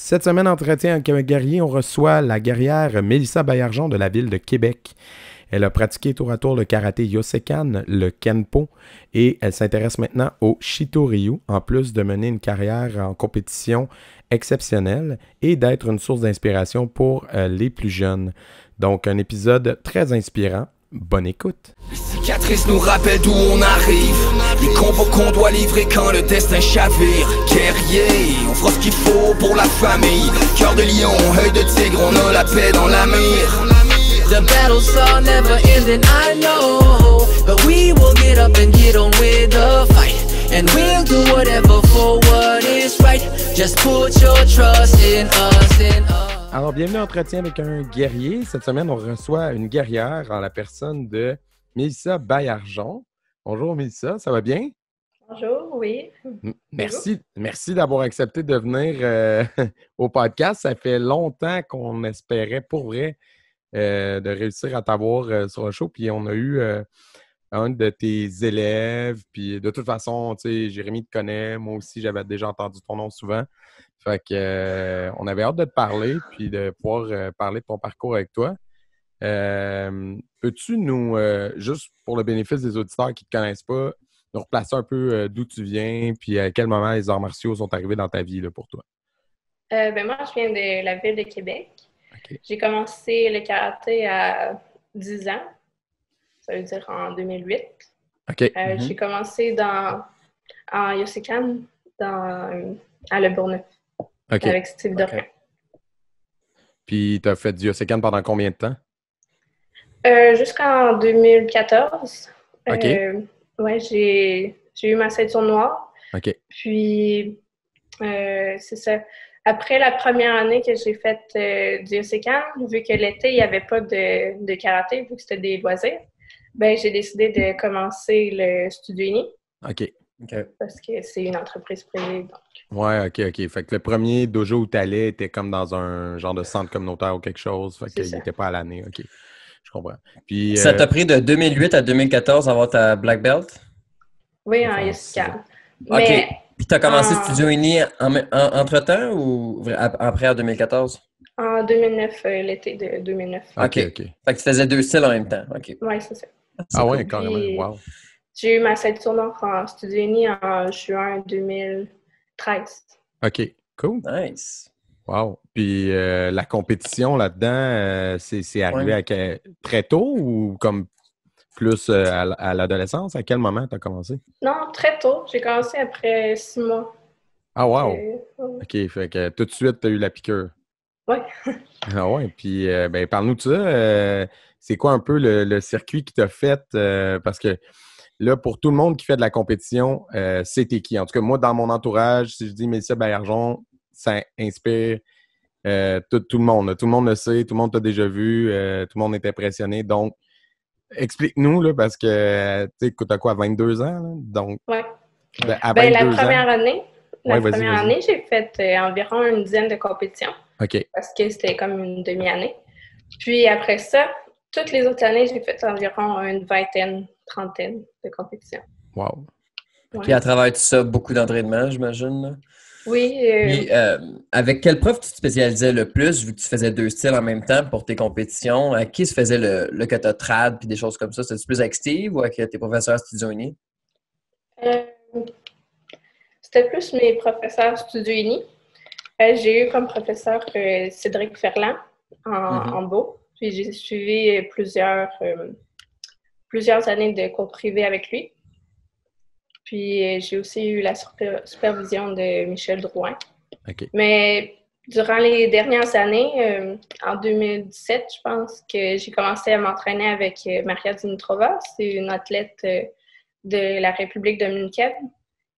Cette semaine, entretien avec un guerrier, on reçoit la guerrière Mélissa Baillargeon de la ville de Québec. Elle a pratiqué tour à tour le karaté Yosekan, le Kenpo, et elle s'intéresse maintenant au Shito-Ryu, en plus de mener une carrière en compétition exceptionnelle et d'être une source d'inspiration pour les plus jeunes. Donc, un épisode très inspirant. Bonne écoute. Les cicatrices nous rappellent d'où on arrive. Les combats qu'on doit livrer quand le destin chavire. Guerrier, on fera ce qu'il faut pour la famille. Cœur de lion, œil de tigre, on a la paix dans la mire. The battles are never ending, I know. But we will get up and get on with the fight. And we'll do whatever for what is right. Just put your trust in us, Alors, bienvenue à Entretien avec un guerrier. Cette semaine, on reçoit une guerrière en la personne de Mélissa Baillargeon. Bonjour Mélissa, ça va bien? Bonjour, oui. Merci d'avoir accepté de venir au podcast. Ça fait longtemps qu'on espérait pour vrai de réussir à t'avoir sur le show. Puis on a eu un de tes élèves. Puis de toute façon, tu sais, Jérémy te connaît. Moi aussi, j'avais déjà entendu ton nom souvent. Fait que on avait hâte de te parler puis de pouvoir parler de ton parcours avec toi. Peux-tu nous, juste pour le bénéfice des auditeurs qui ne te connaissent pas, nous replacer un peu d'où tu viens puis à quel moment les arts martiaux sont arrivés dans ta vie là, pour toi? Moi, je viens de la ville de Québec. Okay. J'ai commencé le karaté à 10 ans, ça veut dire en 2008. Okay. J'ai commencé en Yosekan à Le Bourgneuf, avec Steve Dorin. Puis, tu as fait du Yosekan pendant combien de temps? Jusqu'en 2014. OK. Ouais, j'ai eu ma ceinture noire. OK. Puis, c'est ça. Après la première année que j'ai fait du Yosekan, vu que l'été, il n'y avait pas de karaté, vu que c'était des loisirs, ben j'ai décidé de commencer le Studio Uni. OK. Parce que c'est une entreprise privée. Donc. Ouais, OK. Fait que le premier dojo où tu allais était comme dans un genre de centre communautaire ou quelque chose. Fait qu'il n'était pas à l'année. OK. Je comprends. Puis, ça t'a pris de 2008 à 2014 à avoir ta Black Belt? Oui, en Yosekan. OK. Mais, puis t'as commencé Studio Uni entre-temps ou après en 2014? En 2009, l'été de 2009. OK. Fait que tu faisais deux styles en même temps. OK. Oui, c'est ça. Ouais, carrément. Wow. J'ai eu ma ceinture noire en Studio Uni en juin 2013. OK, cool. Nice. Wow. Puis la compétition là-dedans, c'est arrivé très tôt ou comme plus à l'adolescence? À quel moment tu as commencé? Non, très tôt. J'ai commencé après 6 mois. Ah, wow! OK, fait que tout de suite, tu as eu la piqûre. Oui. Ah ouais, puis parle-nous de ça. C'est quoi un peu le circuit qui t'a fait? Parce que là, pour tout le monde qui fait de la compétition, c'était qui? En tout cas, moi, dans mon entourage, si je dis Mélissa Baillargeon, ça inspire tout le monde. Là. Tout le monde le sait, tout le monde t'a déjà vu, tout le monde est impressionné. Donc, explique-nous, là, parce que tu sais, t'as quoi, 22 ans? Là? Donc, oui. À 22 la ans, première année, vas-y. j'ai fait environ une dizaine de compétitions. OK. Parce que c'était comme une demi-année. Puis après ça, toutes les autres années, j'ai fait environ une trentaine de compétitions. Wow. Ouais. Puis à travers tout ça, beaucoup d'entraînement, j'imagine. Là. Oui. Puis avec quel prof tu te spécialisais le plus, vu que tu faisais deux styles en même temps pour tes compétitions? À qui se faisait le kata trad puis des choses comme ça? C'était-tu plus avec Steve ou avec tes professeurs Studio Uni? C'était plus mes professeurs Studio Uni. J'ai eu comme professeur Cédric Ferland en Beau. Puis j'ai suivi plusieurs années de cours privés avec lui. Puis j'ai aussi eu la supervision de Michel Drouin. OK. Mais durant les dernières années, en 2017, je pense que j'ai commencé à m'entraîner avec Maria Dimitrova. C'est une athlète de la République dominicaine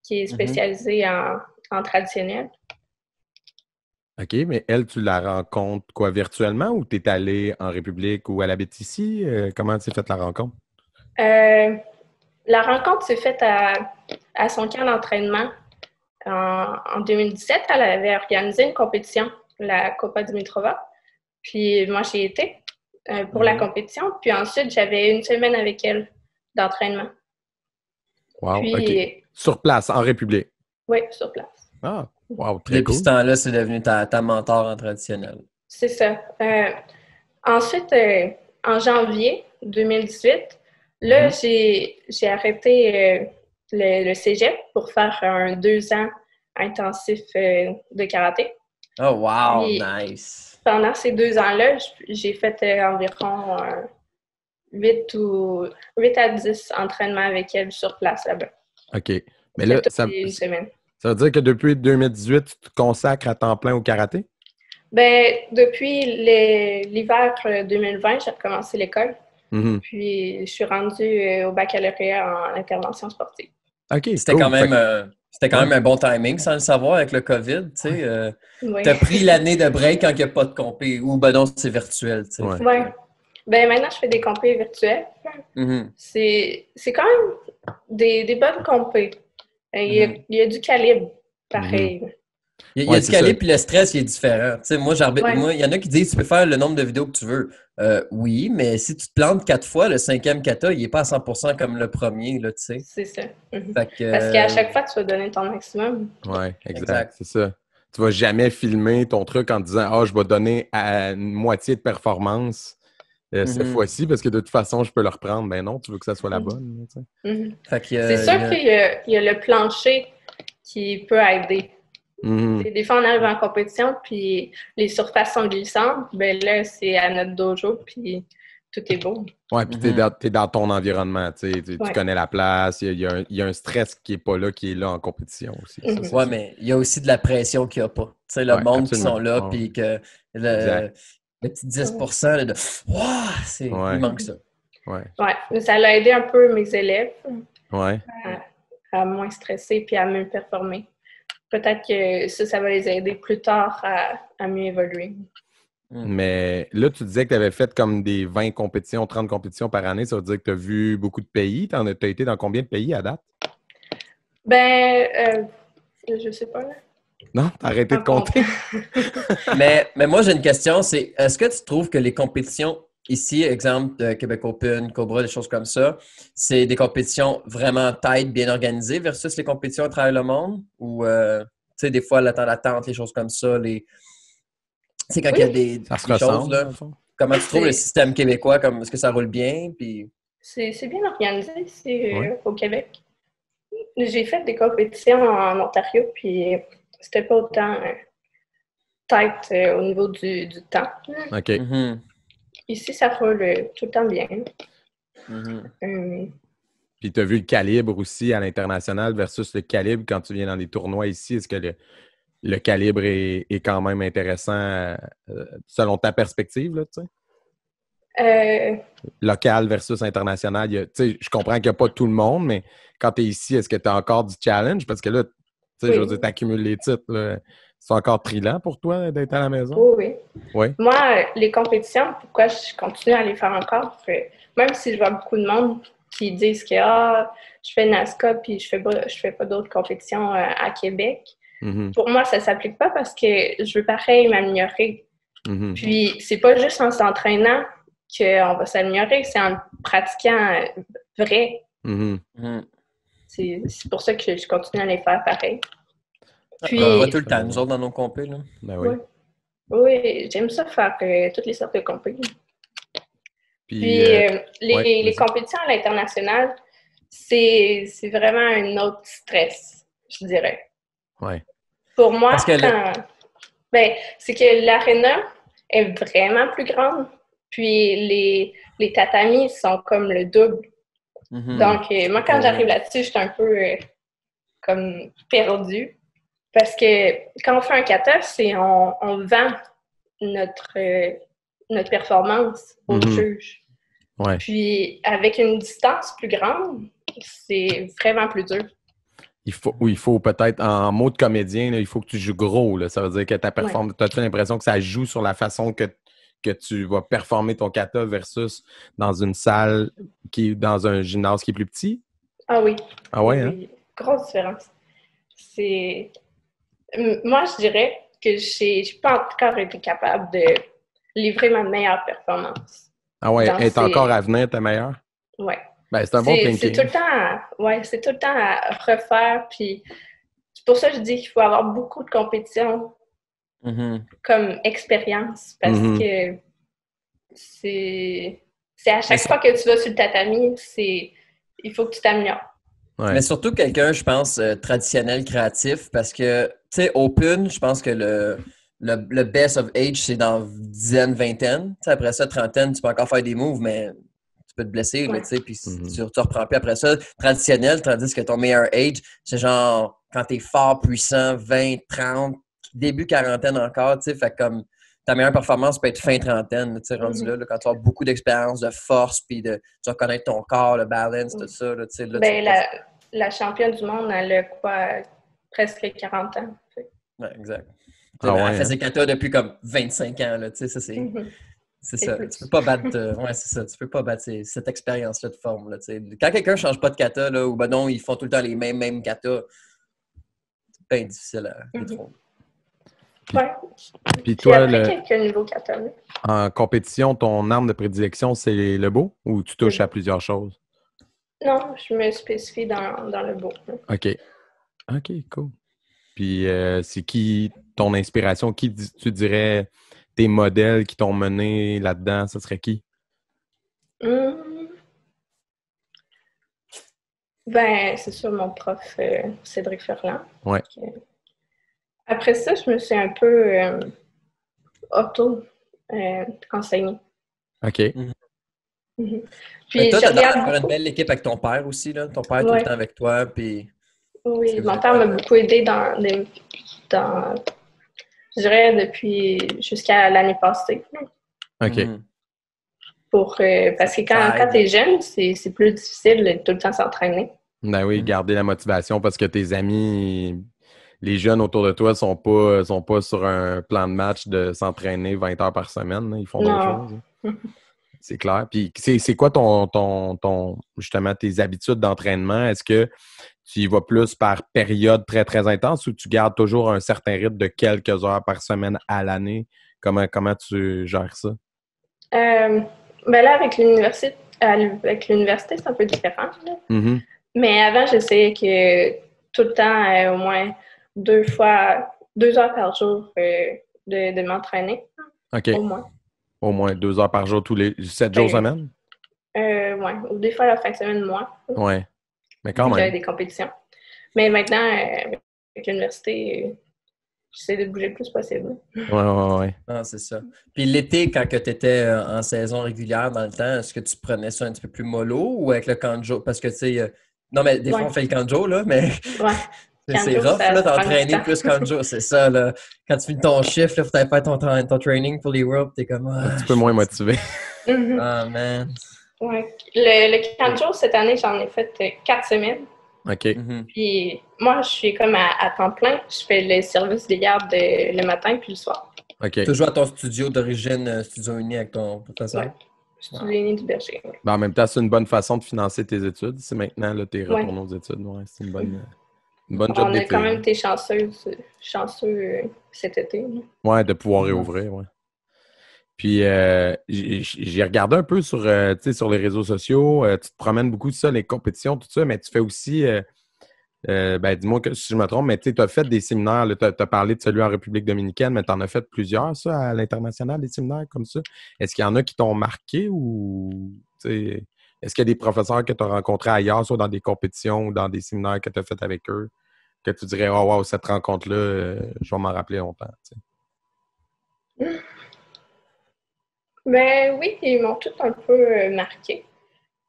qui est spécialisée en traditionnel. OK, mais elle, tu la rencontres quoi, virtuellement ou tu es allé en République ou à la BTC? Comment s'est faite la rencontre? La rencontre s'est faite à son camp d'entraînement. En 2017, elle avait organisé une compétition, la Copa Dimitrova. Puis moi, j'y étais pour la compétition. Puis ensuite, j'avais une semaine avec elle d'entraînement. Wow, Puis, OK. Sur place, en République? Oui, sur place. Ah, Wow, Puis très depuis cool. ce temps-là, c'est devenu ta mentor en traditionnel. C'est ça. Ensuite, en janvier 2018, là, j'ai arrêté le cégep pour faire un 2 ans intensif de karaté. Oh, wow, Puis, nice. pendant ces 2 ans-là, j'ai fait environ 8 à 10 entraînements avec elle sur place là-bas. OK. Mais là, C'était toutes les une semaine. ça veut dire que depuis 2018, tu te consacres à temps plein au karaté? Ben, depuis l'hiver 2020, j'ai recommencé l'école. Mhm. Puis, je suis rendue au baccalauréat en intervention sportive. OK, C'était cool. quand même, c'était quand Ouais. même un bon timing, sans le savoir, avec le COVID. Tu sais, Oui. t'as pris l'année de break quand il n'y a pas de compé. Ou ben non, c'est virtuel. Tu sais. Ouais. Fait Ouais. que- Ben, maintenant, je fais des compés virtuelles. Mhm. C'est quand même des bonnes compés. Il y a du calibre, pareil. Il y a Ouais, du c'est calibre, ça. puis le stress, il est différent. Tu sais, moi, Ouais. il y en a qui disent tu peux faire le nombre de vidéos que tu veux. Oui, mais si tu te plantes 4 fois, le 5e kata, il n'est pas à 100% comme le premier, là, tu sais. C'est ça. Mhm. Fait que, Parce qu'à chaque fois, tu vas donner ton maximum. Ouais, exact. Exact. C'est ça. Tu vas jamais filmer ton truc en disant je vais donner à une moitié de performance cette Mhm. fois-ci parce que de toute façon, je peux le reprendre. Ben non, tu veux que ça soit la bonne. Tu sais. Mhm. Fait qu'il y a- C'est sûr il y a- qu'il y a le plancher qui peut aider. Mhm. Des fois, on arrive en compétition, puis les surfaces sont glissantes. Ben là, c'est à notre dojo, puis tout est beau. Ouais, puis t'es dans ton environnement. Tu Ouais. connais la place. Il y a un stress qui est pas là, qui est là en compétition aussi. Ça, c'est Ouais, sûr. mais il y a aussi de la pression qu'il n'y a pas. Tu sais, le Ouais, monde absolument. qui sont là, Ouais. puis que Exact. le petit 10% là, de Wow, Ouais. il manque ça. Ouais. Ouais, mais ça l'a aidé un peu mes élèves Ouais. à moins stresser puis à mieux performer. Peut-être que ça va les aider plus tard à mieux évoluer. Mais là, tu disais que tu avais fait comme des 20 compétitions, 30 compétitions par année. Ça veut dire que tu as vu beaucoup de pays. Tu as été dans combien de pays à date? Ben, je sais pas. Là. Non? T'as arrêté de En compte. compter? Mais moi, j'ai une question, c'est est-ce que tu trouves que les compétitions ici, exemple de Québec Open, Cobra, des choses comme ça, c'est des compétitions vraiment tight, bien organisées versus les compétitions à travers le monde? Ou, tu sais, des fois, le temps d'attente, les choses comme ça, tu sais, quand il y a des Ça se choses, ressemble, là, dans le fond? comment tu trouves le système québécois? Est-ce que ça roule bien? Puis... C'est bien organisé ici Ouais. au Québec. J'ai fait des compétitions en Ontario, puis c'était pas autant tight au niveau du temps. OK. Mhm. Ici, ça roule tout le temps bien. Mhm. Puis tu as vu le calibre aussi à l'international versus le calibre quand tu viens dans des tournois ici. Est-ce que le calibre est quand même intéressant selon ta perspective, là, tu sais? Local versus international. Tu sais, je comprends qu'il n'y a pas tout le monde, mais quand tu es ici, est-ce que tu as encore du challenge? Parce que là, tu sais, Oui. je veux dire, tu accumules les titres. Là. C'est encore trillant pour toi d'être à la maison? Oui. Oui. Moi, les compétitions, pourquoi je continue à les faire encore? Même si je vois beaucoup de monde qui disent que je fais NASCA puis je fais pas d'autres compétitions à Québec. Mm-hmm. Pour moi, ça s'applique pas parce que je veux pareil m'améliorer. Mm-hmm. Puis, c'est pas juste en s'entraînant qu'on va s'améliorer, c'est en pratiquant vrai. Mm-hmm. Mhm. C'est pour ça que je continue à les faire pareil. Puis, On voit tout le temps, nous autres, dans nos compés. Là. Ben oui. Oui, j'aime ça faire toutes les sortes de compétitions. Puis les compétitions à l'international, c'est vraiment un autre stress, je dirais. Ouais. Pour moi, Parce que c'est que l'aréna est vraiment plus grande, puis les tatamis sont comme le double. Mhm. Donc, moi, quand j'arrive là-dessus, je suis un peu comme perdue. Parce que quand on fait un kata, on vend notre performance aux juges. Ouais. Puis, avec une distance plus grande, c'est vraiment plus dur. Il faut peut-être, en mot de comédien, là, il faut que tu joues gros. Là. Ça veut dire que ta performance, as-tu l'impression que ça joue sur la façon que tu vas performer ton kata versus dans une salle qui est dans un gymnase qui est plus petit? Ah oui. Ah ouais, oui. Grosse différence. Moi, je dirais que j'ai pas encore été capable de livrer ma meilleure performance. Ah ouais, elle est encore à venir, ta meilleure? Ouais. Ben, c'est un bon thinking. C'est tout le temps à refaire, puis tu pour ça que je dis qu'il faut avoir beaucoup de compétitions comme expérience parce que c'est à chaque fois que tu vas sur le tatami, il faut que tu t'améliores. Ouais. Mais surtout quelqu'un, je pense, traditionnel, créatif, parce que, tu sais, Open, je pense que le best of age, c'est dans dizaine, vingtaine. T'sais, après ça, trentaine, tu peux encore faire des moves, mais tu peux te blesser, là, tu sais, puis tu reprends plus après ça. Traditionnel, tandis que ton meilleur age, c'est genre quand t'es fort, puissant, 20, 30, début quarantaine encore, tu sais, fait comme ta meilleure performance peut être fin trentaine, tu sais, rendu là, quand tu as beaucoup d'expérience, de force, puis tu vas connaître ton corps, le balance, tout ça, là, tu sais. Ben, la championne du monde, elle a quoi, presque 40 ans. Ouais, exact. Elle faisait kata depuis comme 25 ans, là, tu sais, ça c'est... C'est ça. Tu peux pas battre... ouais, c'est ça. Tu peux pas battre cette expérience-là de forme, là, tu sais. Quand quelqu'un change pas de kata, là, ou ben non, ils font tout le temps les mêmes kata, c'est bien difficile à détrôner. Ouais. Puis toi, quelques niveaux kata. En compétition, ton arme de prédilection, c'est le beau ou tu touches à plusieurs choses? Non, je me spécifie dans le beau. OK. OK, cool. Puis c'est qui ton inspiration? Qui tu dirais tes modèles qui t'ont mené là-dedans? Ce serait qui? Ben, c'est sûr mon prof Cédric Ferland. Ouais. Après ça, je me suis un peu auto-enseignée. OK. Puis toi, je regarde faire une belle équipe avec ton père aussi, là. Ton père est tout le temps avec toi, puis... Oui, mon père m'a beaucoup aidé dans je dirais, depuis jusqu'à l'année passée. OK. Parce que quand tu es jeune, c'est plus difficile de tout le temps s'entraîner. Ben oui, garder la motivation parce que tes amis, les jeunes autour de toi sont pas sur un plan de match de s'entraîner 20 heures par semaine. Ils font d'autres choses. C'est clair. Puis c'est quoi justement tes habitudes d'entraînement? Est-ce que tu y vas plus par période très, très intense ou tu gardes toujours un certain rythme de quelques heures par semaine à l'année? Comment tu gères ça? Ben là, avec l'université, c'est un peu différent. Mais avant, j'essayais que tout le temps, au moins 2 heures par jour de m'entraîner. OK. Au moins. Au moins 2 heures par jour, tous les 7 jours semaine? Oui. Ou des fois, la fin de semaine, moins. Oui. Mais quand même. J'avais des compétitions. Mais maintenant, avec l'université, j'essaie de bouger le plus possible. Oui. Ah, c'est ça. Puis l'été, quand tu étais en saison régulière dans le temps, est-ce que tu prenais ça un petit peu plus mollo ou avec le camp de jour? Parce que, tu sais, non, mais des fois, on fait le camp de jour, là, mais c'est rough, là, d'entraîner plus camp de jour. C'est ça, là. Quand tu finis ton chiffre, il faut que tu faire ton training pour les Worlds, t'es comme... un petit peu moins motivé. Ah, man. Oui. Le camp de jour, cette année, j'en ai fait 4 semaines. OK. Puis moi, je suis comme à temps plein. Je fais le service des gardes le matin puis le soir. OK. Toujours à ton studio d'origine, Studio Uni avec ton professeur? Oui. Studio Uni du Berger. Ouais. Ben, en même temps, c'est une bonne façon de financer tes études. C'est maintenant, là, t'es retourné aux études. Ouais, c'est une bonne job d'été. On a quand même été chanceux cet été. Oui, de pouvoir réouvrir, oui. Puis, j'ai regardé un peu sur les réseaux sociaux. Tu te promènes beaucoup de ça, les compétitions, tout ça, mais tu fais aussi, dis-moi si je me trompe, mais tu as fait des séminaires. Tu as parlé de celui en République dominicaine, mais tu en as fait plusieurs, ça, à l'international, des séminaires comme ça. Est-ce qu'il y en a qui t'ont marqué ou est-ce qu'il y a des professeurs que tu as rencontrés ailleurs, soit dans des compétitions ou dans des séminaires que tu as fait avec eux, que tu dirais, oh wow, cette rencontre-là, je vais m'en rappeler longtemps, Ben oui, ils m'ont tout un peu marqué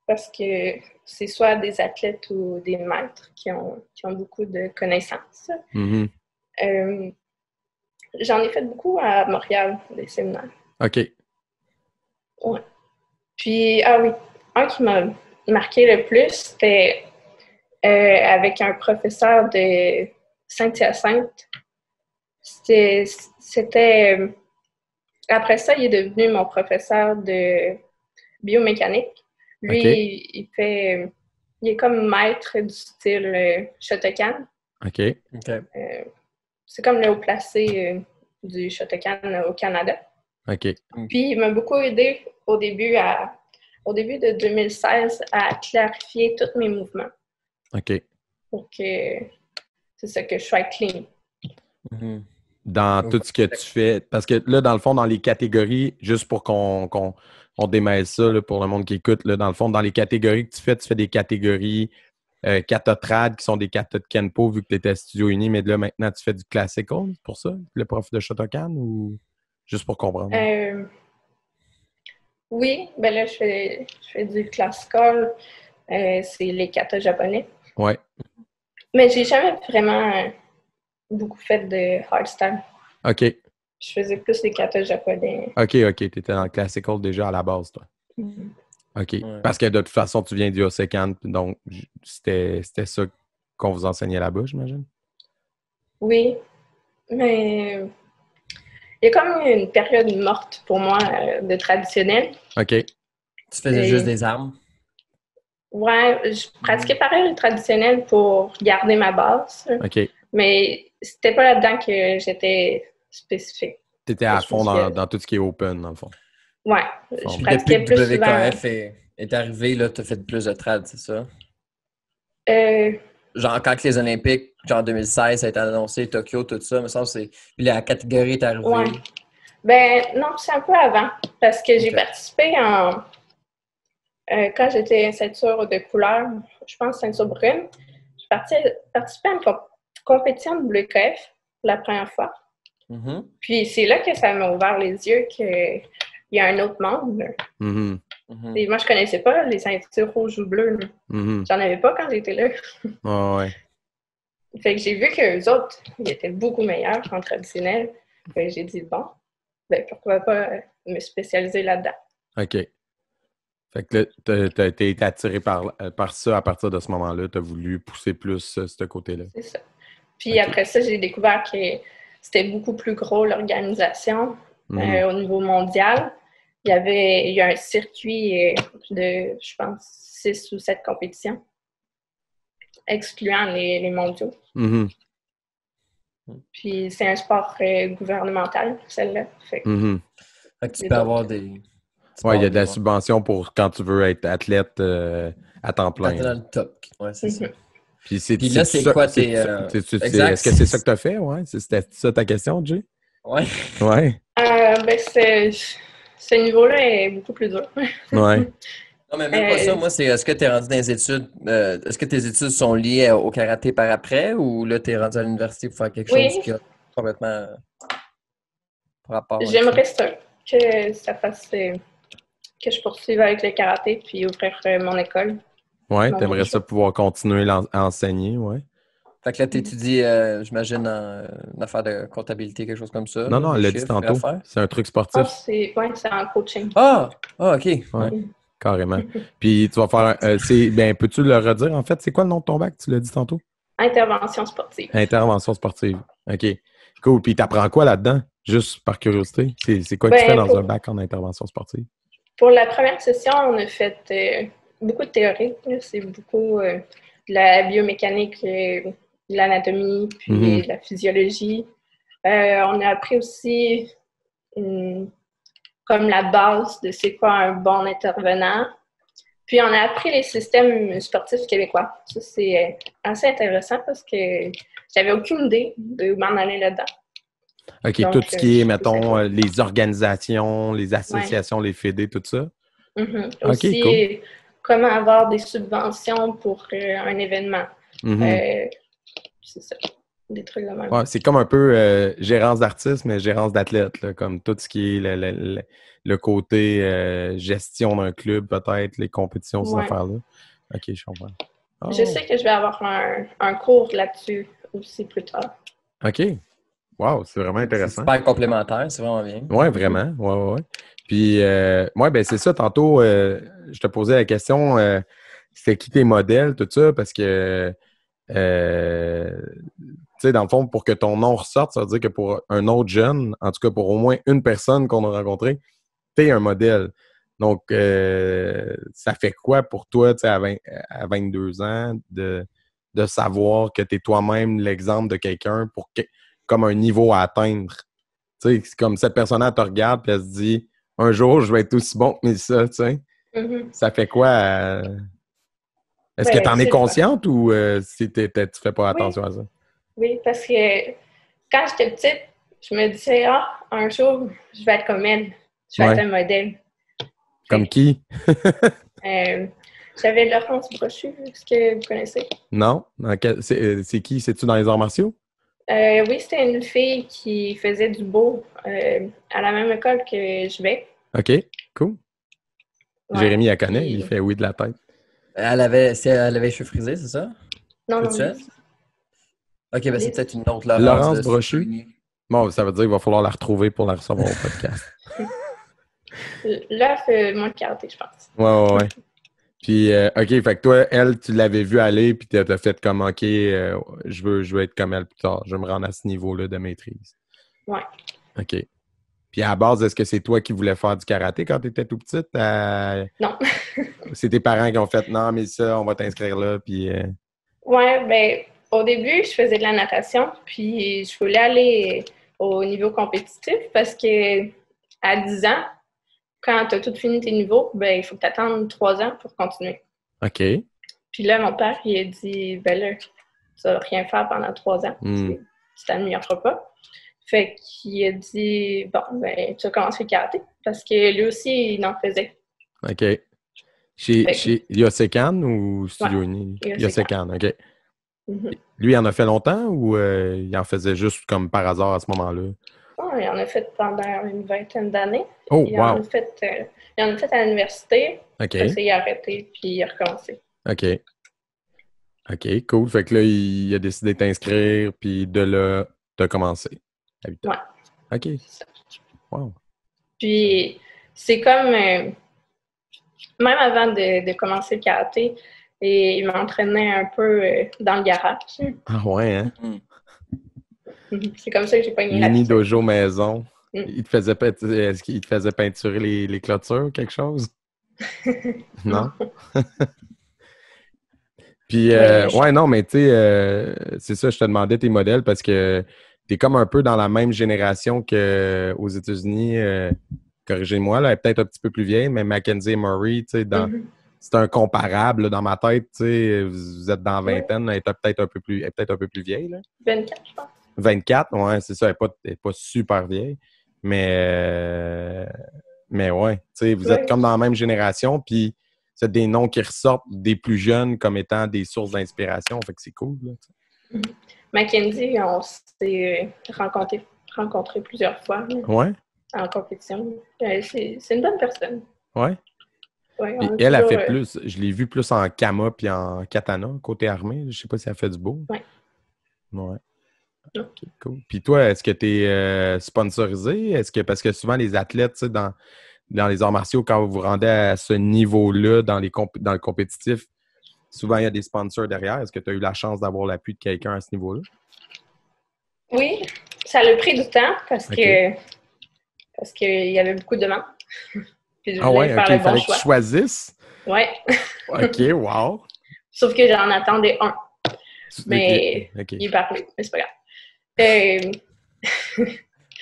parce que c'est soit des athlètes ou des maîtres qui ont beaucoup de connaissances. J'en ai fait beaucoup à Montréal, des séminaires. OK. Ouais. Puis, oui, un qui m'a marqué le plus, c'était avec un professeur de Saint-Hyacinthe. C'était après ça, il est devenu mon professeur de biomécanique. Lui, il est comme maître du style Shotokan. OK. C'est comme le haut placé du Shotokan au Canada. OK. Puis, il m'a beaucoup aidé au début de 2016 à clarifier tous mes mouvements. OK. Pour que c'est ça, que je sois clean. Dans tout ce que tu fais. Parce que là, dans le fond, dans les catégories, juste pour qu'on démêle ça là, pour le monde qui écoute, là, dans le fond, dans les catégories que tu fais des catégories kata trad qui sont des kata de Kenpo vu que tu étais à Studio Uni, mais là, maintenant, tu fais du classical pour ça, le prof de Shotokan ou juste pour comprendre? Oui, ben là, je fais du classical. C'est les katas japonais. Ouais. Mais j'ai jamais vraiment beaucoup fait de hardstyle. OK. Je faisais plus les katas japonais. OK. Tu étais dans le classical déjà à la base, toi. OK. Ouais. Parce que de toute façon, tu viens du Osekan, donc c'était ça qu'on vous enseignait là-bas, j'imagine? Oui, mais il y a comme une période morte pour moi de traditionnel. OK. Tu faisais juste des armes? Ouais, je pratiquais pareil le traditionnel pour garder ma base. OK. Mais c'était pas là-dedans que j'étais spécifique. Tu étais à fond dans tout ce qui est open, dans le fond. Ouais, je pratiquais plus souvent. WKF est arrivé, là, tu as fait plus de trad, c'est ça? Genre, quand les Olympiques, genre 2016, ça a été annoncé, Tokyo, tout ça, me semble que c'est... Puis la catégorie est arrivée. Ouais. Ben, non, c'est un peu avant. Parce que j'ai participé quand j'étais ceinture de couleur, je pense ceinture brune, j'ai participé à une compétition de WKF pour la première fois. Puis c'est là que ça m'a ouvert les yeux qu'il y a un autre monde. Et moi, je connaissais pas les ceintures rouges ou bleues. J'en avais pas quand j'étais là. Ouais. Fait que j'ai vu qu'eux autres, ils étaient beaucoup meilleurs en traditionnel. Fait que j'ai dit, bon, ben pourquoi pas me spécialiser là-dedans. OK. Fait que là, t'as été attiré par ça à partir de ce moment-là. T'as voulu pousser plus ce côté-là. C'est ça. Puis après ça, j'ai découvert que c'était beaucoup plus gros l'organisation au niveau mondial. Il y a un circuit de, je pense, 6 ou 7 compétitions, excluant les mondiaux. Puis c'est un sport gouvernemental, celle-là. Fait que tu peux avoir des... Oui, il y a de la subvention pour quand tu veux être athlète à temps plein. Dans le top. Oui, c'est ça. Puis là, c'est quoi tes... Est-ce que c'est ça que tu as fait? Ouais? C'était ça ta question, Jay? Oui. Ouais. Ben, ce niveau-là est beaucoup plus dur. Ouais. Non, mais même pas ça. Moi, c'est est-ce que tu es rendu dans les études... est-ce que tes études sont liées au karaté par après ou là, tu es rendu à l'université pour faire quelque chose qui a complètement par rapport... J'aimerais ça, que ça fasse... que je poursuive avec le karaté puis ouvrir mon école. Oui, tu aimerais ça pouvoir continuer à enseigner, oui. Fait que là, tu étudies, j'imagine, en affaire de comptabilité, quelque chose comme ça. Non, elle l'a dit tantôt. C'est un truc sportif. C'est en coaching. OK. Ouais, carrément. Puis tu vas faire... peux-tu le redire, en fait? C'est quoi le nom de ton bac? Tu l'as dit tantôt? Intervention sportive. Intervention sportive. OK. Cool. Puis tu apprends quoi là-dedans? Juste par curiosité. C'est quoi que tu fais dans un bac en intervention sportive? Pour la première session, on a fait beaucoup de théorie. C'est beaucoup de la biomécanique, de l'anatomie, puis de la physiologie. On a appris aussi comme la base de c'est quoi un bon intervenant. Puis on a appris les systèmes sportifs québécois. Ça, c'est assez intéressant parce que j'avais aucune idée de m'en aller là-dedans. OK, donc, tout ce qui est, mettons, les organisations, les associations, les fédés, tout ça? Aussi, cool. Comment avoir des subventions pour un événement. C'est ça, des trucs de même. Ouais, c'est comme un peu gérance d'artistes, mais gérance d'athlètes, comme tout ce qui est le côté gestion d'un club, peut-être, les compétitions, ces affaires-là. OK, je comprends. Oh. Je sais que je vais avoir un cours là-dessus aussi plus tard. OK. Wow, c'est vraiment intéressant. C'est super complémentaire, c'est vraiment bien. Oui, vraiment. Ouais. Puis, c'est ça. Tantôt, je te posais la question, c'était qui tes modèles, tout ça, parce que, tu sais, dans le fond, pour que ton nom ressorte, ça veut dire que pour un autre jeune, en tout cas pour au moins une personne qu'on a rencontrée, t'es un modèle. Donc, ça fait quoi pour toi, tu sais, à 22 ans, de savoir que t'es toi-même l'exemple de quelqu'un comme un niveau à atteindre? Tu sais, c'est comme cette personne-là te regarde et elle se dit « Un jour, je vais être aussi bon que Mélissa », tu sais. Ça fait quoi? Est-ce que tu en es consciente ou tu fais pas attention à ça? Oui, parce que quand j'étais petite, je me disais, un jour, je vais être comme elle. Je vais être un modèle. Comme qui? J'avais Laurence Brochu, est-ce que vous connaissez? Non? C'est qui? C'est-tu dans les arts martiaux? Oui, c'était une fille qui faisait du beau à la même école que je vais. OK, cool. Ouais, Jérémy la connaît, puis... il fait oui de la tête. Elle avait les cheveux frisés, c'est ça? Non, non. OK, ben c'est peut-être une autre Laurence. Laurence Brochu? Bon, ça veut dire qu'il va falloir la retrouver pour la recevoir au podcast. Là, c'est moins de karaté, je pense. Ouais. Puis, OK, fait que toi, elle, tu l'avais vue aller, puis t'as fait comme, OK, je veux être comme elle plus tard. Je veux me rendre à ce niveau-là de maîtrise. Ouais. OK. Puis, à la base, est-ce que c'est toi qui voulais faire du karaté quand tu étais tout petite? Non. C'est tes parents qui ont fait, non, mais ça, on va t'inscrire là, puis... Ouais, ben, au début, je faisais de la natation, puis je voulais aller au niveau compétitif parce que à 10 ans, quand tu as tout fini tes niveaux, ben, il faut que tu attendes 3 ans pour continuer. OK. Puis là, mon père, il a dit, ben là, tu vas rien faire pendant 3 ans. Tu t'amélioreras pas. Fait qu'il a dit, bon, ben, tu vas commencer le karaté. Parce que lui aussi, il en faisait. OK. Chez Yosekan ou Studio Uni? Yosekan, OK. Lui, il en a fait longtemps ou il en faisait juste comme par hasard à ce moment-là? Oh, il en a fait pendant une vingtaine d'années. Oh, il en a fait à l'université. OK. Après, il a arrêté, puis il a recommencé. OK. OK, cool. Fait que là, il a décidé de t'inscrire, puis de là, de commencer. Ouais. OK. Wow. Puis, c'est comme... même avant de commencer le karaté, et il m'entraînait un peu dans le garage. Ah ouais, hein? C'est comme ça que j'ai pogné Mini dojo maison. Mm. Est-ce qu'il te faisait peinturer les clôtures ou quelque chose? Non? Puis, ouais, non, mais tu sais, c'est ça, je te demandais tes modèles parce que t'es comme un peu dans la même génération qu'aux États-Unis. Corrigez-moi, là, elle est peut-être un petit peu plus vieille, mais Mackenzie Murray, tu sais, c'est un comparable là, dans ma tête, tu sais, vous êtes dans la vingtaine, elle est peut-être un peu plus vieille, là. 24, je pense. 24, ouais, c'est ça, elle n'est pas super vieille, mais ouais, tu sais, vous êtes comme dans la même génération, puis c'est des noms qui ressortent des plus jeunes comme étant des sources d'inspiration, fait que c'est cool, là. Mackenzie, on s'est rencontrés plusieurs fois. Ouais. En compétition. C'est une bonne personne. Ouais. Ouais, puis elle a fait plus, je l'ai vu plus en kama puis en katana, côté armé. Je sais pas si elle fait du beau. Ouais. Ouais. OK, cool. Puis toi, est-ce que tu es sponsorisé? Parce que souvent les athlètes, tu sais, dans les arts martiaux, quand vous vous rendez à ce niveau-là, dans le compétitif, souvent il y a des sponsors derrière. Est-ce que tu as eu la chance d'avoir l'appui de quelqu'un à ce niveau-là? Oui, ça a pris du temps parce qu'il y avait beaucoup de demandes. Ah ouais, OK, il fallait que tu choisisses? Ouais. OK, wow. Sauf que j'en attendais un. Mais okay. il est parlé, mais c'est pas grave.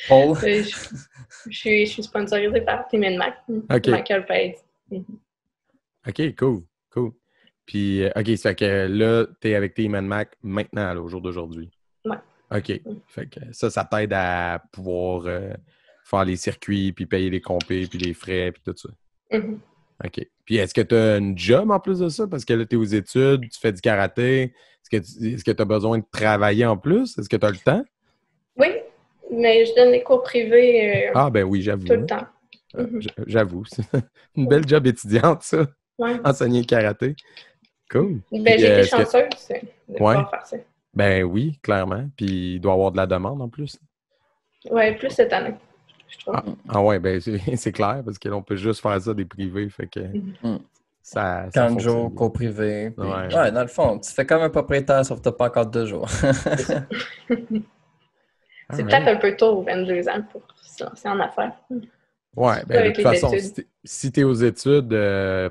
Paul? Je suis sponsorisée par Team Mac. OK. Michael Page. OK, cool. Puis, OK, ça fait que là, tu es avec Team Mac maintenant, là, au jour d'aujourd'hui. Ouais. OK. Fait que ça t'aide à pouvoir faire les circuits, puis payer les compés, puis les frais, puis tout ça. OK. Puis est-ce que tu as une job en plus de ça? Parce que là, tu es aux études, tu fais du karaté. Est-ce que tu as besoin de travailler en plus? Est-ce que tu as le temps? Oui, mais je donne des cours privés ben oui, j'avoue. tout le temps. J'avoue. C'est une belle job étudiante, ça. Ouais. Enseigner le karaté. Cool. Ben, j'ai été chanceuse de pouvoir faire ça. Ben oui, clairement. Puis il doit y avoir de la demande en plus. Oui, plus cette année, je trouve. Ah ouais, ben c'est clair, parce que là, on peut juste faire ça des privés, fait que ça 40 jours, cours privé. Puis... Ouais, dans le fond, tu fais comme un propriétaire, sauf que tu n'as pas encore 2 jours. C'est peut-être un peu tôt, 22 ans, pour ça. C'est en affaires. Ouais, ben de toute façon, si tu es aux études,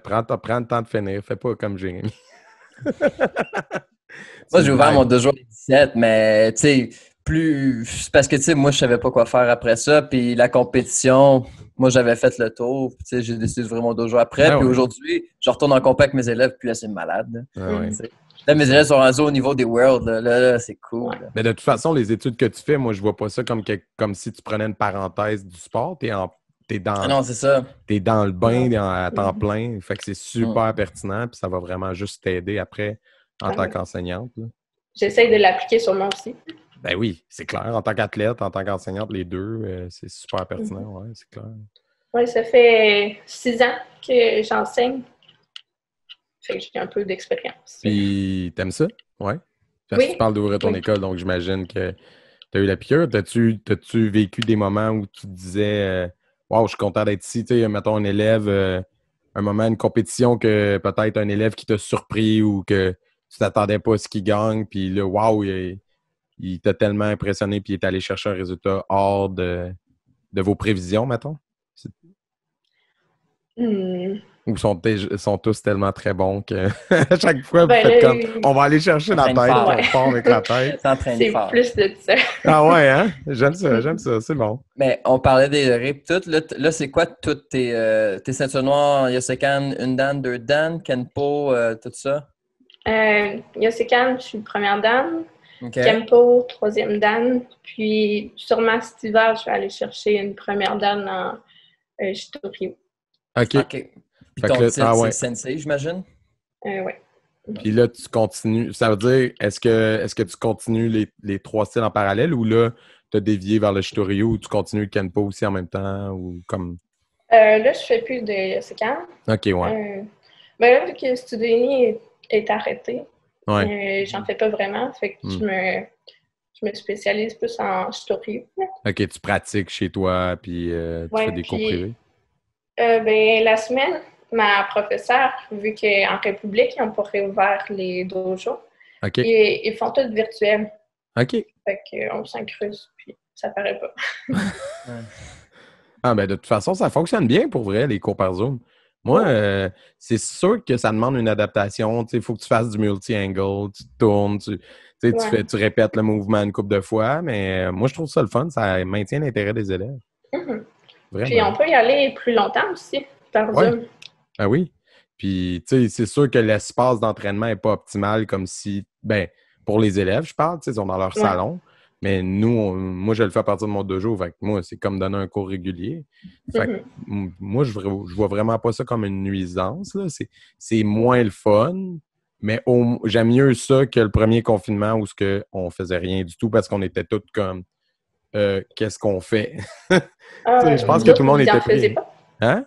prends le temps de finir. Fais pas comme Jérémy. Moi, j'ai ouvert mon 2 jours les 17, mais tu sais, plus. Parce que tu sais, moi, je savais pas quoi faire après ça. Puis la compétition, moi, j'avais fait le tour. Tu sais, j'ai décidé d'ouvrir mon 2 jours après. Puis aujourd'hui, je retourne en compé avec mes élèves, puis là, c'est malade. Là, mes élèves sont rendus au niveau des Worlds. Là, c'est cool. Ouais. Là. Mais de toute façon, les études que tu fais, moi, je vois pas ça comme si tu prenais une parenthèse du sport. T'es Ah non, c'est ça. dans le bain à temps Mhm. plein. Fait que c'est super pertinent, puis ça va vraiment juste t'aider après en tant Ouais. qu'enseignante. Là. J'essaye de l'appliquer sur moi aussi. Ben oui, c'est clair. En tant qu'athlète, en tant qu'enseignante, les deux, c'est super pertinent, ouais, c'est clair. Oui, ça fait 6 ans que j'enseigne. Fait que j'ai un peu d'expérience. Puis, t'aimes ça? Ouais. Parce que Oui. tu parles d'ouvrir ton Oui. école, donc j'imagine que tu as eu la piqûre. T'as-tu vécu des moments où tu te disais Wow, je suis content d'être ici, tu sais, mettons un élève, un moment, une compétition que peut-être un élève qui t'a surpris ou que tu t'attendais pas à ce qu'il gagne, puis là, wow, il t'a tellement impressionné, puis il est allé chercher un résultat hors de vos prévisions, mettons? Hmm. Ou sont tous tellement très bons que à chaque fois, vous Ben faites là, comme on va aller chercher la Entraîne tête, fort. puis on part avec la tête. Ça entraîne c'est fort. plus de ça. Ah ouais, hein? J'aime ça, c'est bon. Mais on parlait des rips toutes. Là, c'est quoi toutes tes ceintures noires, Yosekan, une dan, deux dan, Kenpo, tout ça? Yosekan, je suis première dan. OK. Kempo, troisième dan. Puis sûrement cet hiver, je vais aller chercher une première dan en Shitoryu. OK. Puis Fait ton que là, titre, ouais. c'est Sensei, j'imagine? Ouais. Puis là, tu continues. Ça veut dire, est-ce que tu continues les trois styles en parallèle ou là, tu as dévié vers le Shitoryu ou tu continues le Kenpo aussi en même temps ou comme. Là, je fais plus de Yosekan. OK, ouais. Ben là, vu que Studio Uni est arrêté, Ouais. j'en fais pas vraiment. Fait que je me spécialise plus en Shitoryu. OK, tu pratiques chez toi puis tu fais des cours privés. Ben, la semaine, ma professeure, vu qu'en République, ils n'ont pas réouvert les dojos, OK. ils font tout virtuel. OK. Fait qu'on s'incruste, puis ça paraît pas. Ah, ben de toute façon, ça fonctionne bien pour vrai, les cours par Zoom. Moi, c'est sûr que ça demande une adaptation. Il faut que tu fasses du multi-angle, tu tournes, tu répètes le mouvement une couple de fois, mais moi, je trouve ça le fun. Ça maintient l'intérêt des élèves. Mm-hmm. Vraiment. Puis on peut y aller plus longtemps aussi, par Zoom. Ah oui. Puis, tu sais, c'est sûr que l'espace d'entraînement n'est pas optimal comme si, ben, pour les élèves, je parle, tu sais, ils sont dans leur salon. Mais nous, moi, je le fais à partir de mon dojo. Fait que moi, c'est comme donner un cours régulier. Fait que moi, je vois vraiment pas ça comme une nuisance. Là. C'est moins le fun, mais j'aime mieux ça que le premier confinement où on faisait rien du tout parce qu'on était tous comme qu'est-ce qu'on fait? Je pense que tout le monde était pris. Hein?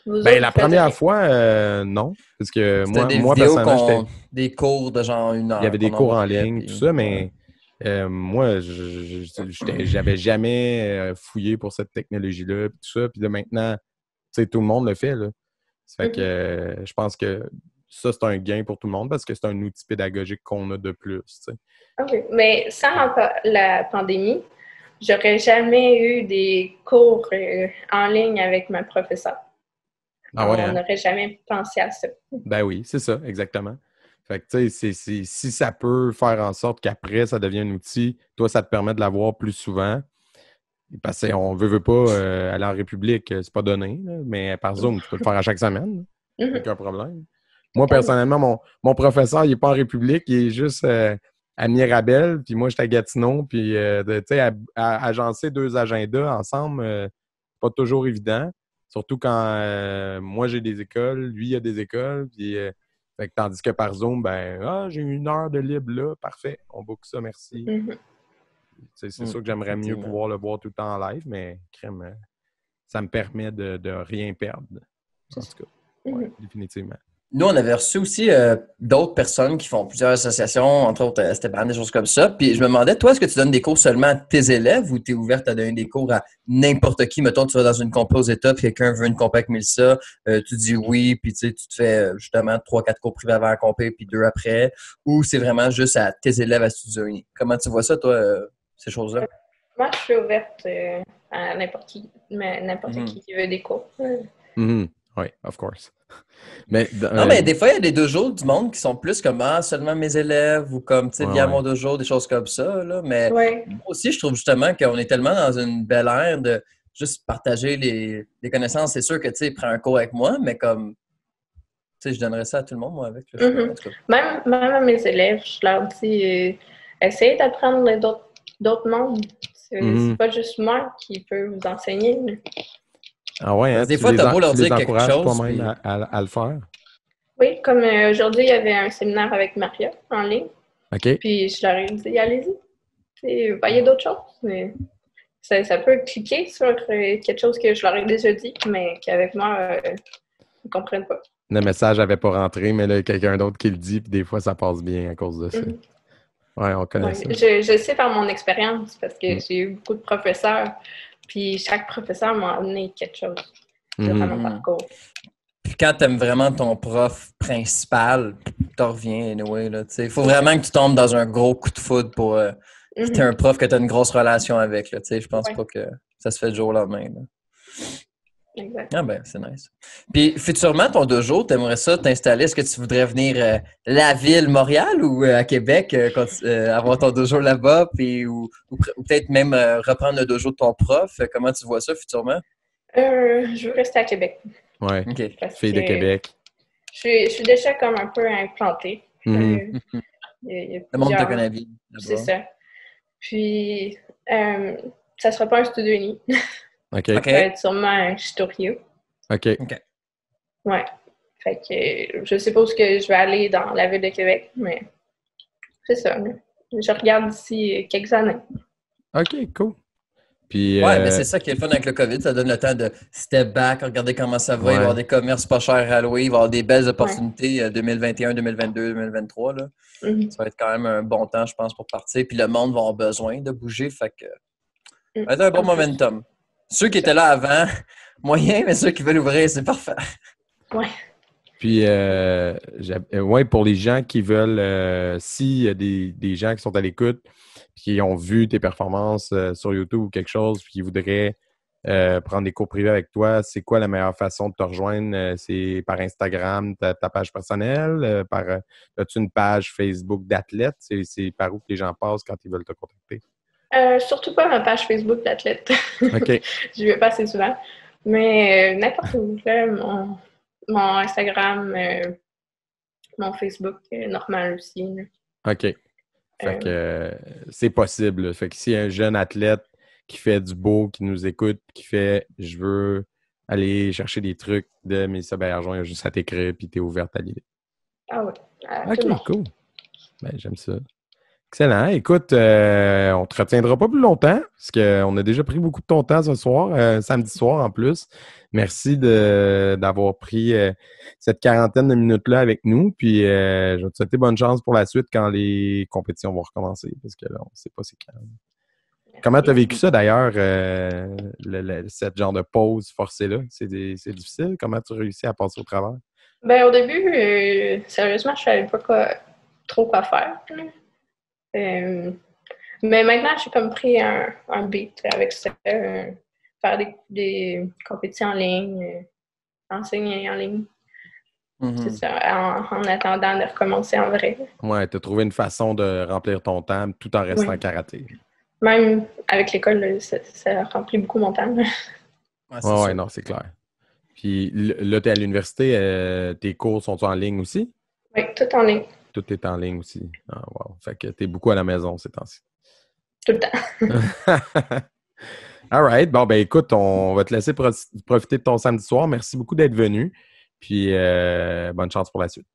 Ben, la première fois, non. Parce que moi personnellement, des cours de genre 1 heure. Il y avait des cours en ligne, tout ça, mais moi, j'avais jamais fouillé pour cette technologie-là, tout ça. Puis là, maintenant, tout le monde le fait. Là. Ça fait que je pense que ça, c'est un gain pour tout le monde parce que c'est un outil pédagogique qu'on a de plus. T'sais. OK. Mais sans la pandémie, j'aurais jamais eu des cours en ligne avec ma professeure. Ah ouais, on n'aurait jamais pensé à ça. Ben oui, c'est ça, exactement. Fait que, tu sais, si ça peut faire en sorte qu'après, ça devient un outil, toi, ça te permet de l'avoir plus souvent. Parce qu'on veut pas aller en République, c'est pas donné, là, mais par Zoom, tu peux le faire à chaque semaine. Aucun problème. Moi, personnellement, mon professeur, il n'est pas en République, il est juste à Mirabel, puis moi, j'étais à Gatineau, puis tu sais, à agencer 2 agendas ensemble, c'est pas toujours évident. Surtout quand moi, j'ai des écoles, lui, il a des écoles, puis fait que, tandis que par Zoom, ben, j'ai 1 heure de libre là, parfait, on book ça, merci. C'est sûr que j'aimerais mieux pouvoir le voir tout le temps en live, mais crème, ça me permet de rien perdre. En tout cas, définitivement. Nous, on avait reçu aussi d'autres personnes qui font plusieurs associations, entre autres Esteban, des choses comme ça. Puis je me demandais, toi, est-ce que tu donnes des cours seulement à tes élèves ou tu es ouverte à donner des cours à n'importe qui? Mettons, tu vas dans une compo aux États, puis quelqu'un veut une compo avec Mélissa, tu dis oui, puis tu te fais justement 3-4 cours privés avant la compé, puis 2 après. Ou c'est vraiment juste à tes élèves à Studio Uni? Comment tu vois ça, toi, ces choses-là? Moi, je suis ouverte à n'importe qui qui veut des cours. Oui, of course. Mais, non, mais des fois, il y a des dojos du monde qui sont plus comme seulement mes élèves ou comme, tu sais, viens à mon dojo, des choses comme ça. Là. Mais moi aussi, je trouve justement qu'on est tellement dans une belle ère de juste partager les connaissances. C'est sûr que, tu sais, prends un cours avec moi, mais comme, tu sais, je donnerais ça à tout le monde, moi, avec. Là, en tout cas. Même à mes élèves, je leur dis essayez d'apprendre d'autres mondes. C'est pas juste moi qui peux vous enseigner. Mais... Ah ouais, hein? Des fois, t'as beau leur dire quelque encourages chose. toi-même Puis... à le faire. Oui, comme aujourd'hui, il y avait un séminaire avec Maria en ligne. OK. Puis je leur ai dit allez-y. Voyez d'autres choses. Mais ça peut cliquer sur quelque chose que je leur ai déjà dit, mais qu'avec moi, ils ne comprennent pas. Le message n'avait pas rentré, mais là, il y a quelqu'un d'autre qui le dit, puis des fois, ça passe bien à cause de ça. Oui, on connaît ça. Je sais par mon expérience, parce que j'ai eu beaucoup de professeurs, puis chaque professeur m'a amené quelque chose durant mon parcours. Puis quand tu aimes vraiment ton prof principal, tu reviens, anyway, là, tu sais. Il faut vraiment que tu tombes dans un gros coup de foudre pour quitter un prof que tu as une grosse relation avec, là, tu sais. Je pense pas que ça se fait du jour au lendemain, là. Exact. Ah ben, c'est nice. Puis, futurement, ton dojo, tu aimerais ça t'installer? Est-ce que tu voudrais venir la ville, Montréal ou à Québec, avoir ton dojo là-bas, puis, ou peut-être même reprendre le dojo de ton prof? Comment tu vois ça futurement? Je veux rester à Québec. Oui, okay. Fille de Québec. Je suis déjà comme un peu implantée. Le monde te connaît bien. C'est ça. Puis, ça sera pas un studio uni. OK. Ça va être sûrement un studio. OK. Ouais. Fait que je suppose que je vais aller dans la ville de Québec, mais c'est ça. Je regarde d'ici quelques années. OK, cool. Puis, mais c'est ça qui est le fun avec le COVID. Ça donne le temps de step back, regarder comment ça va. Il va y avoir des commerces pas chers à louer. Il va y avoir des belles opportunités 2021, 2022, 2023. Là. Ça va être quand même un bon temps, je pense, pour partir. Puis le monde va avoir besoin de bouger. Fait que ça va être un bon momentum. Ceux qui étaient là avant, moyen, mais ceux qui veulent ouvrir, c'est parfait. Ouais. Puis, pour les gens qui veulent, s'il y a des gens qui sont à l'écoute, qui ont vu tes performances sur YouTube ou quelque chose, puis qui voudraient prendre des cours privés avec toi, c'est quoi la meilleure façon de te rejoindre? C'est par Instagram, ta page personnelle? As-tu une page Facebook d'athlète? C'est par où que les gens passent quand ils veulent te contacter? Surtout pas ma page Facebook d'athlète. OK. Je vais pas assez souvent. Mais n'importe où. Là, mon Instagram, mon Facebook, normal aussi. Là. OK. Fait que c'est possible. Fait que s'il y a un jeune athlète qui fait du beau, qui nous écoute, qui fait « Je veux aller chercher des trucs de Mélissa Bergeron », il y a juste à t'écrire puis t'es ouverte à l'idée. Ah oui. OK, cool. Ben, j'aime ça. Excellent. Écoute, on ne te retiendra pas plus longtemps parce qu'on a déjà pris beaucoup de ton temps ce soir, samedi soir en plus. Merci d'avoir pris cette quarantaine de minutes-là avec nous. Puis, je vais te souhaiter bonne chance pour la suite quand les compétitions vont recommencer parce que là, on ne sait pas c'est quand. Comment tu as vécu ça d'ailleurs, cette genre de pause forcée-là? C'est difficile? Comment tu réussis à passer au travers? Ben, au début, sérieusement, je ne savais pas trop quoi faire. Mais maintenant, j'ai comme pris un beat avec ça. Faire des compétitions en ligne, enseigner en ligne. C'est ça, en attendant de recommencer en vrai. Ouais, tu as trouvé une façon de remplir ton temps tout en restant karaté. Même avec l'école, ça remplit beaucoup mon temps. Ouais, non, c'est clair. Puis là, tu es à l'université, tes cours sont-ils en ligne aussi? Oui, tout en ligne. Tout est en ligne aussi. Ah, wow. Fait que tu es beaucoup à la maison ces temps-ci. Tout le temps. All right. Bon, ben écoute, on va te laisser profiter de ton samedi soir. Merci beaucoup d'être venu. Puis bonne chance pour la suite.